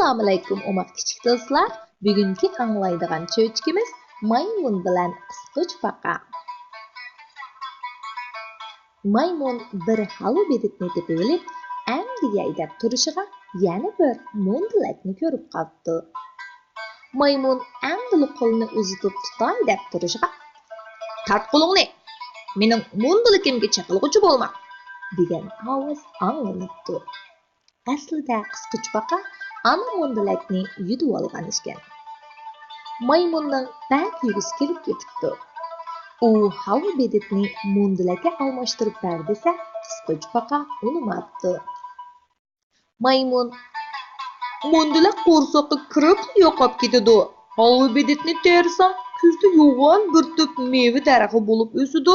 Assalomu alaykum ummat kichik do'stlar. Bugungi anglaydigan cho'chkimiz maymun bilan qisqich baqa. Maymun bir halı beditni tepib olib, endi yaydab turishiga yana bir mo'ndalakni ko'rib qoldi. Maymun endi qo'lini uzatib tutay deb turishiga, "Tart qo'lingni. Mening mo'ndaligimga chaqilg'uchi bo'lma" degan ovoz anglanibdi. Aslida qisqich baqa ana mo'ndalakni yutib olgan ekan. Maymunning bak yugisi kelib ketibdi. U halı beditni mo'ndalakka almashtirib ber desa, qisqich baqa unimabdi. Maymun "Mo'ndalak qo'rsoqqa kirib yo'qolib ketadi. Halı beditni tersam, kuzda yo'g'on bir tup meva daraxti bo'lib o'sadi.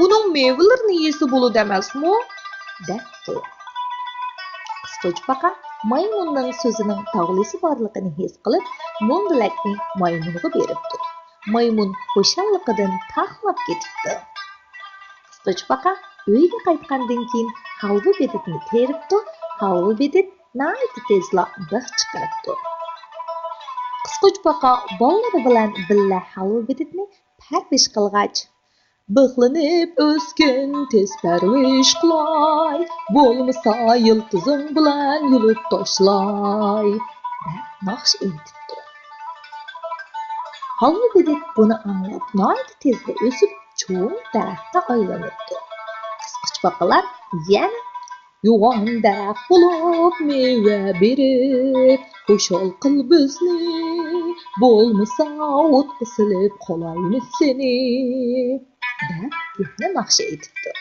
Uning mevalarini yesa bo'ladi emasmi?" debdi. Qisqich baqa maymunning so'zining tog'lisi borligini his qilib, mo'ndalakni maymunga beribdi. Maymun xo'shalligidan taxlab ketibdi. Qisqich baqa uyga qaytgandan keyin halva beditni teribdi. Halva bedit nihoyat tezla big' chiqaribdi. Qisqich baqa bolalari bilan birga halva beditni parvish qilgach, "Big'lanib o'sgin tez parvish qilay, bo'lmasa yiltizing bilan yulib tashlay" deb naqsh aytibdi. Halva bedit buni anglab nihoyat tezda o'sib, cho'ng daraxtga aylanibdi. Qisqich baqalar yana "Yo'g'on daraxt bo'lib meva berib, xushol qil bizni, bo'lmasa o'tga silib qolaymiz seni" deb yana naqsh aytibdi.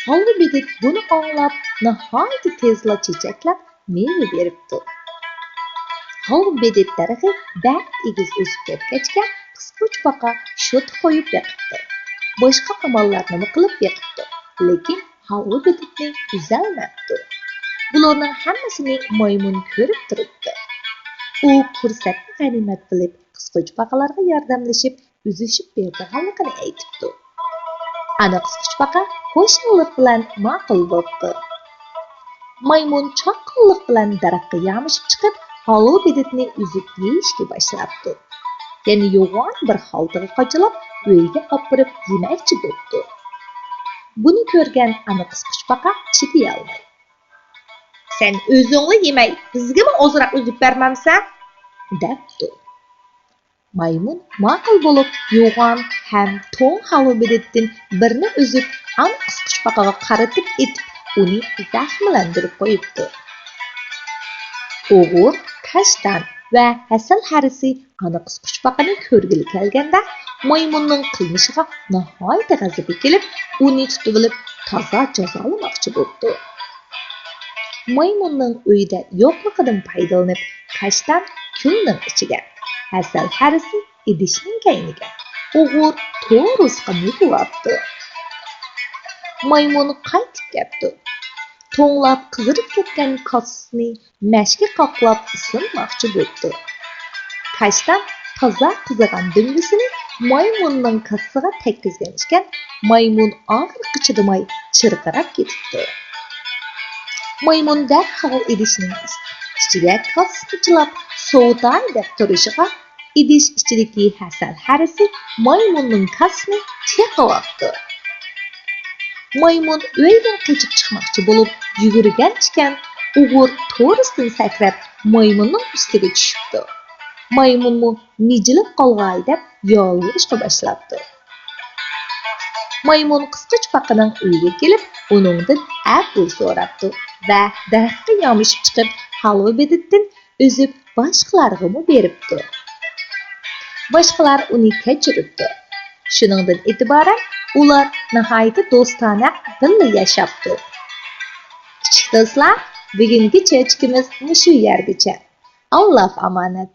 Halva bedit buni anglab nihoyat tezla chechaklab meva beribdi. Halva bedit daraxti bak egiz o'sib ketgachga, qisqich baqa shut qo'yib yiqibdi. Boshqa amallarni qilib yiqibdi, lekin halva beditni uzalmabdi. Bularning hammasini maymun ko'rib turibdi. U fursatni g'animat bilib, qisqich baqalarga yordamlashib, uzishib berganligini aytibdi. Ana qisqich baqa xo'shallik bilan ma'qul bo'ldi. Maymun chaqqonlik bilan daraxtga yamishib chiqib, halva beditni uzib yeyishga boshlabdi. Yana yo'g'on bir xaltaga qochilib, uyga olib borib yemoqchi bo'ldi. Buni ko'rgan ana qisqich baqa chiday olmay, "Sen o'zingni yemay, bizgami ozroq uzib bermamsan?" debdi. Maymun ma'qul bo'lib, yo'g'on ham to'ng halva beditdan birini uzib, ana qisqich baqaga qaratib etib, uni zaxmlantirib qo'yibdi. O'g'ir, kashtan va hasal harisi ana qisqich baqani ko'rgili kelganda, maymunning qilmishiga nihoyat g'azabi kelib, uni tutib olib toza jazolamoqchi bo'ldi. Maymunning uyida yo'qligidan foydalanib, kashtan kulning ichiga, hasal harisi idishning kayniga, o'g'ir to'g'risqa yuqibdi. Maymun qaytib ketdi. To'nglab qizirib ketgan kosasini mashga qoqlab isinmoqchi bo'ldi. Kashtan toza qizigan dungisini maymunning kassasiga tekkizgan ekan, maymun og'riqqa chidamay chirqirab ketibdi. Maymun darhol idishning ichiga kosasini chilab sovutay deb turishiga, idish ichidagi hasal harisi maymunning kassasini chaqib. Maymun uydan qochib chiqmoqchi bo'lib yugurgan ekan, o'g'ir to'g'risidan sakrab maymunning ustiga tushibdi. Maymunmu mijilib qolg'ay deb yolvurishga boshlabdi. Maymun qisqich baqaning uyiga kelib, uningdan afv so'rabdi va daraxtga yamishib chiqib, halva beditdan o'zib boshqalarga beribdi. Boshqalar uni kechiribdi. Shuningdan e'tiboran ular nihoyat do'stona birga yashabdi. Kichik do'stlar, bugungi cho'chkimiz shu yergacha. Alloh omonat.